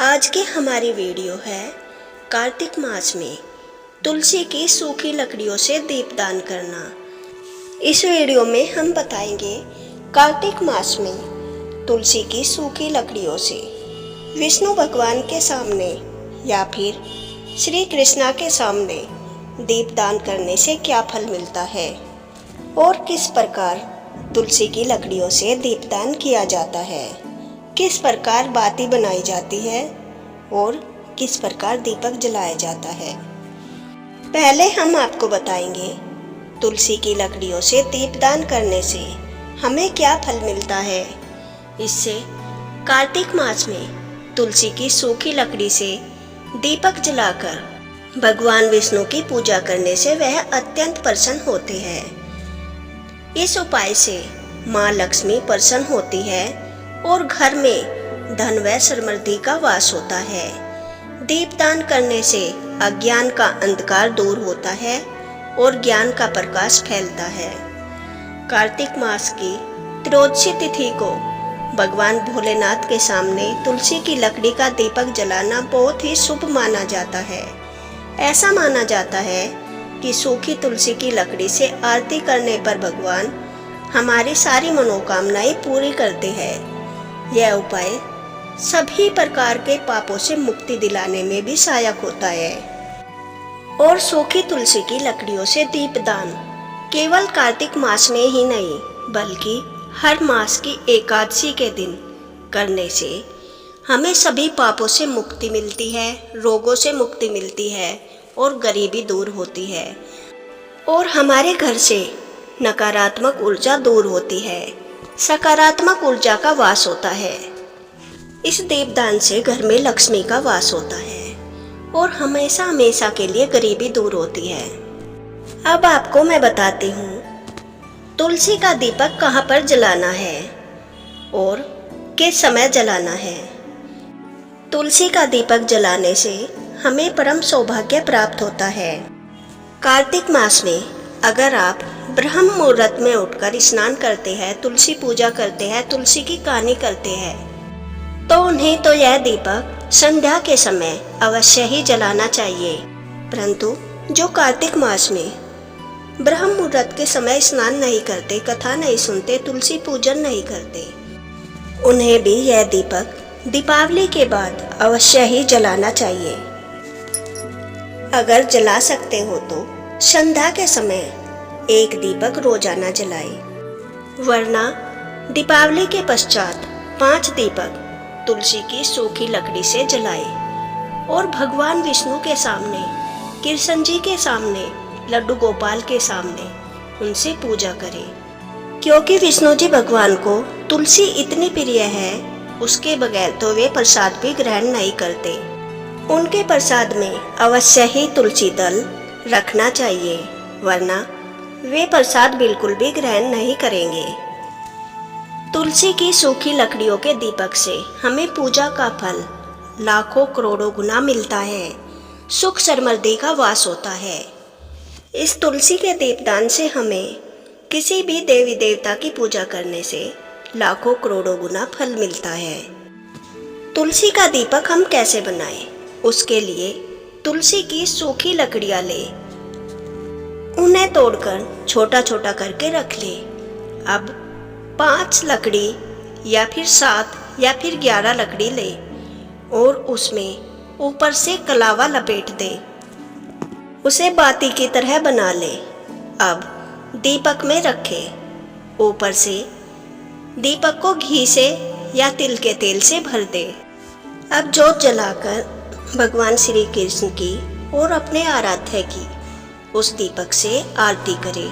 आज की हमारी वीडियो है कार्तिक मास में तुलसी की सूखी लकड़ियों से दीपदान करना। इस वीडियो में हम बताएंगे कार्तिक मास में तुलसी की सूखी लकड़ियों से विष्णु भगवान के सामने या फिर श्री कृष्णा के सामने दीपदान करने से क्या फल मिलता है और किस प्रकार तुलसी की लकड़ियों से दीपदान किया जाता है, किस प्रकार बाती बनाई जाती है और किस प्रकार दीपक जलाया जाता है। पहले हम आपको बताएंगे तुलसी की लकड़ियों से दीपदान करने से हमें क्या फल मिलता है। इससे कार्तिक मास में तुलसी की सूखी लकड़ी से दीपक जलाकर भगवान विष्णु की पूजा करने से वह अत्यंत प्रसन्न होते हैं। इस उपाय से माँ लक्ष्मी प्रसन्न होती है और घर में धन व समृद्धि का वास होता है। दीपदान करने से अज्ञान का अंधकार दूर होता है और ज्ञान का प्रकाश फैलता है। कार्तिक मास की त्रयोदशी तिथि को भगवान भोलेनाथ के सामने तुलसी की लकड़ी का दीपक जलाना बहुत ही शुभ माना जाता है। ऐसा माना जाता है कि सूखी तुलसी की लकड़ी से आरती करने पर भगवान हमारी सारी मनोकामनाएं पूरी करते हैं। यह उपाय सभी प्रकार के पापों से मुक्ति दिलाने में भी सहायक होता है। और सूखी तुलसी की लकड़ियों से दीपदान केवल कार्तिक मास में ही नहीं बल्कि हर मास की एकादशी के दिन करने से हमें सभी पापों से मुक्ति मिलती है, रोगों से मुक्ति मिलती है और गरीबी दूर होती है और हमारे घर से नकारात्मक ऊर्जा दूर होती है, सकारात्मक ऊर्जा का वास होता है। इस दीपदान से घर में लक्ष्मी का वास होता है और हमेशा हमेशा के लिए गरीबी दूर होती है। अब आपको मैं बताती हूँ तुलसी का दीपक कहाँ पर जलाना है और किस समय जलाना है। तुलसी का दीपक जलाने से हमें परम सौभाग्य प्राप्त होता है। कार्तिक मास में अगर आप ब्रह्म मुहूर्त में उठकर स्नान करते हैं, तुलसी पूजा करते हैं, तुलसी की कहानी करते हैं तो उन्हें तो यह दीपक संध्या के समय अवश्य ही जलाना चाहिए। परंतु जो कार्तिक मास में ब्रह्म मुहूर्त के समय स्नान नहीं करते, कथा नहीं सुनते, तुलसी पूजन नहीं करते, उन्हें भी यह दीपक दीपावली के बाद अवश्य ही जलाना चाहिए। अगर जला सकते हो तो संध्या के समय एक दीपक रोजाना जलाए, वरना दीपावली के पश्चात 5 दीपक तुलसी की सूखी लकड़ी से जलाए और भगवान विष्णु के सामने, कृष्ण जी के सामने, लड्डू गोपाल के सामने उनसे पूजा करें। क्योंकि विष्णु जी भगवान को तुलसी इतनी प्रिय है, उसके बगैर तो वे प्रसाद भी ग्रहण नहीं करते। उनके प्रसाद में अवश्य ही तुलसी दल रखना चाहिए, वरना वे प्रसाद बिल्कुल भी ग्रहण नहीं करेंगे। तुलसी की सूखी लकड़ियों के दीपक से हमें पूजा का फल लाखों करोड़ों गुना मिलता है, सुख समृद्धि का वास होता है। इस तुलसी के दीपदान से हमें किसी भी देवी देवता की पूजा करने से लाखों करोड़ों गुना फल मिलता है। तुलसी का दीपक हम कैसे बनाएं? उसके लिए तुलसी की सूखी लकड़ियाँ ले, उन्हें तोड़कर छोटा छोटा करके रख ले। अब 5 लकड़ी या फिर 7 या फिर 11 लकड़ी ले और उसमें ऊपर से कलावा लपेट दे, उसे बाती की तरह बना ले। अब दीपक में रखे, ऊपर से दीपक को घी से या तिल के तेल से भर दे। अब जोत जलाकर भगवान श्री कृष्ण की और अपने आराध्य की उस दीपक से आरती करे,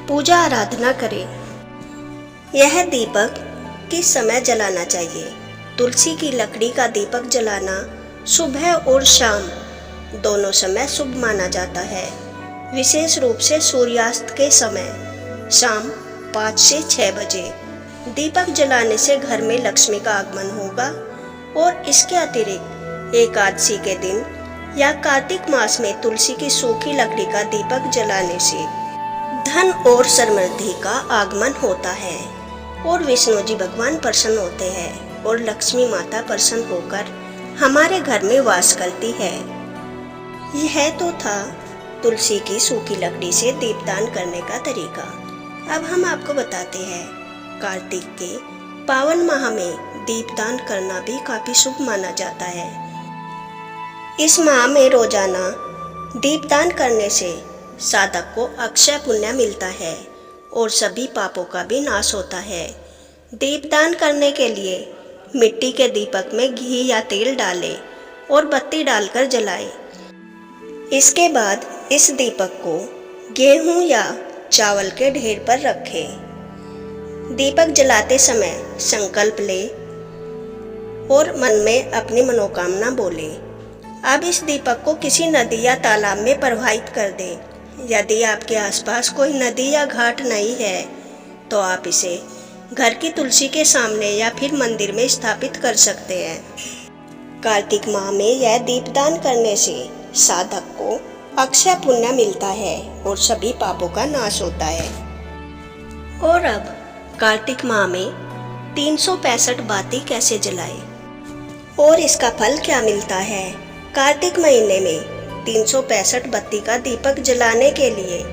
पूजा आराधना करे। यह दीपक किस समय जलाना चाहिए? तुलसी की लकड़ी का दीपक जलाना सुबह और शाम दोनों समय शुभ माना जाता है। विशेष रूप से सूर्यास्त के समय शाम 5 से 6 बजे दीपक जलाने से घर में लक्ष्मी का आगमन होगा। और इसके अतिरिक्त एकादशी के दिन या कार्तिक मास में तुलसी की सूखी लकड़ी का दीपक जलाने से धन और समृद्धि का आगमन होता है और विष्णु जी भगवान प्रसन्न होते हैं और लक्ष्मी माता प्रसन्न होकर हमारे घर में वास करती है। यह तो था तुलसी की सूखी लकड़ी से दीपदान करने का तरीका। अब हम आपको बताते हैं कार्तिक के पावन माह में दीपदान करना भी काफी शुभ माना जाता है। इस माह में रोजाना दीपदान करने से साधक को अक्षय पुण्य मिलता है और सभी पापों का भी नाश होता है। दीपदान करने के लिए मिट्टी के दीपक में घी या तेल डालें और बत्ती डालकर जलाएं। इसके बाद इस दीपक को गेहूं या चावल के ढेर पर रखें। दीपक जलाते समय संकल्प लें और मन में अपनी मनोकामना बोलें। अब इस दीपक को किसी नदी या तालाब में प्रवाहित कर दें। यदि आपके आसपास कोई नदी या घाट नहीं है तो आप इसे घर की तुलसी के सामने या फिर मंदिर में स्थापित कर सकते हैं। कार्तिक माह में यह दीपदान करने से साधक को अक्षय पुण्य मिलता है और सभी पापों का नाश होता है। और अब कार्तिक माह में 365 बाती कैसे जलाएं और इसका फल क्या मिलता है। कार्तिक महीने में 365 बत्ती का दीपक जलाने के लिए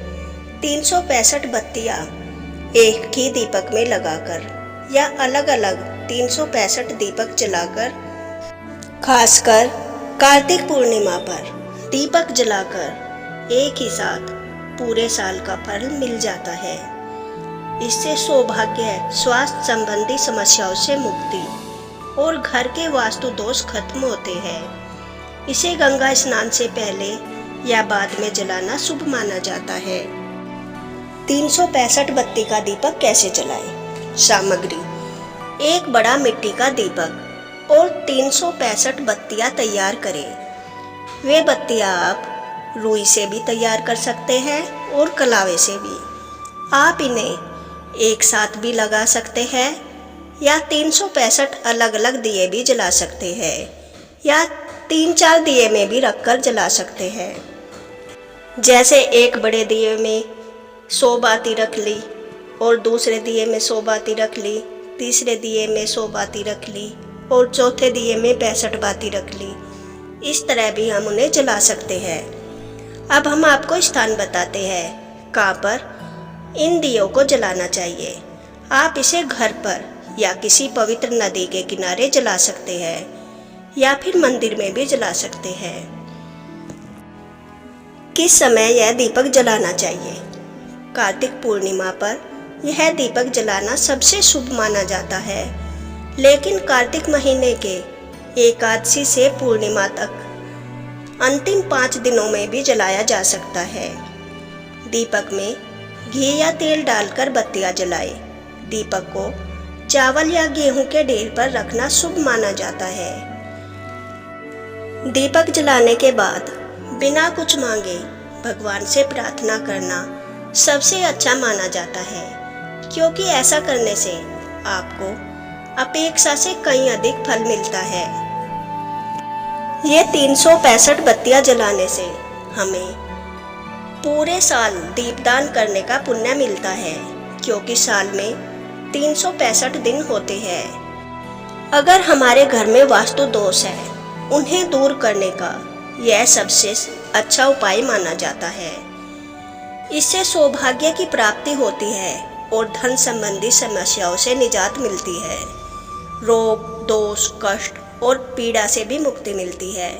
365 बत्तियां एक ही दीपक में लगाकर या अलग अलग 365 दीपक जलाकर, खासकर कार्तिक पूर्णिमा पर दीपक जलाकर एक ही साथ पूरे साल का फल मिल जाता है। इससे सौभाग्य, स्वास्थ्य संबंधी समस्याओं से मुक्ति और घर के वास्तु दोष खत्म होते हैं। इसे गंगा स्नान से पहले या बाद में जलाना शुभ माना जाता है। 365 बत्ती का दीपक कैसे जलाएं? सामग्री: एक बड़ा मिट्टी का दीपक और 365 बत्तियां तैयार करें। वे बत्तियां आप रुई से भी तैयार कर सकते हैं और कलावे से भी। आप इन्हें एक साथ भी लगा सकते हैं या 365 अलग अलग दिए भी जला सकते हैं या 3-4 दिए में भी रखकर जला सकते हैं। जैसे एक बड़े दिए में 100 बाती रख ली और दूसरे दिए में 100 बाती रख ली, तीसरे दिए में 100 बाती रख ली और चौथे दिए में 65 बाती रख ली। इस तरह भी हम उन्हें जला सकते हैं। अब हम आपको स्थान बताते हैं कहाँ पर इन दियों को जलाना चाहिए। आप इसे घर पर या किसी पवित्र नदी के किनारे जला सकते हैं या फिर मंदिर में भी जला सकते हैं। किस समय यह दीपक जलाना चाहिए? कार्तिक पूर्णिमा पर यह दीपक जलाना सबसे शुभ माना जाता है, लेकिन कार्तिक महीने के एकादशी से पूर्णिमा तक अंतिम 5 दिनों में भी जलाया जा सकता है। दीपक में घी या तेल डालकर बत्तियां जलाएं। दीपक को चावल या गेहूं के ढेर पर रखना शुभ माना जाता है। दीपक जलाने के बाद बिना कुछ मांगे भगवान से प्रार्थना करना सबसे अच्छा माना जाता है, क्योंकि ऐसा करने से आपको अपेक्षा से कहीं अधिक फल मिलता है। ये 365 बत्तियां जलाने से हमें पूरे साल दीपदान करने का पुण्य मिलता है, क्योंकि साल में 365 दिन होते हैं। अगर हमारे घर में वास्तु दोष है, उन्हें दूर करने का यह सबसे अच्छा उपाय माना जाता है। इससे सौभाग्य की प्राप्ति होती है और धन संबंधी समस्याओं से निजात मिलती है। रोग, दोष, कष्ट और पीड़ा से भी मुक्ति मिलती है।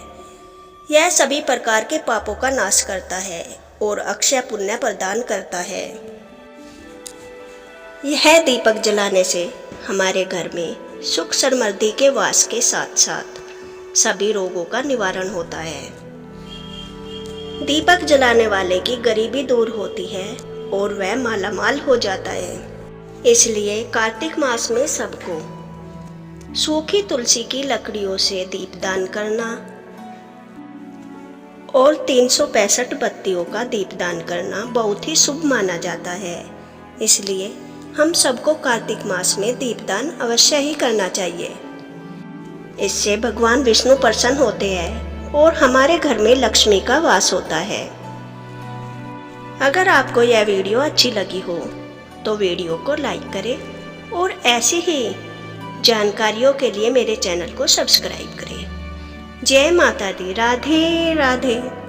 यह सभी प्रकार के पापों का नाश करता है और अक्षय पुण्य प्रदान करता है। यह दीपक जलाने से हमारे घर में सुख समृद्धि के वास के साथ साथ सभी रोगों का निवारण होता है। दीपक जलाने वाले की गरीबी दूर होती है और वह मालामाल हो जाता है। इसलिए कार्तिक मास में सबको सूखी तुलसी की लकड़ियों से दीपदान करना और 365 बत्तियों का दीपदान करना बहुत ही शुभ माना जाता है। इसलिए हम सबको कार्तिक मास में दीपदान अवश्य ही करना चाहिए। इससे भगवान विष्णु प्रसन्न होते हैं और हमारे घर में लक्ष्मी का वास होता है। अगर आपको यह वीडियो अच्छी लगी हो तो वीडियो को लाइक करें और ऐसी ही जानकारियों के लिए मेरे चैनल को सब्सक्राइब करें जय माता दी। राधे राधे।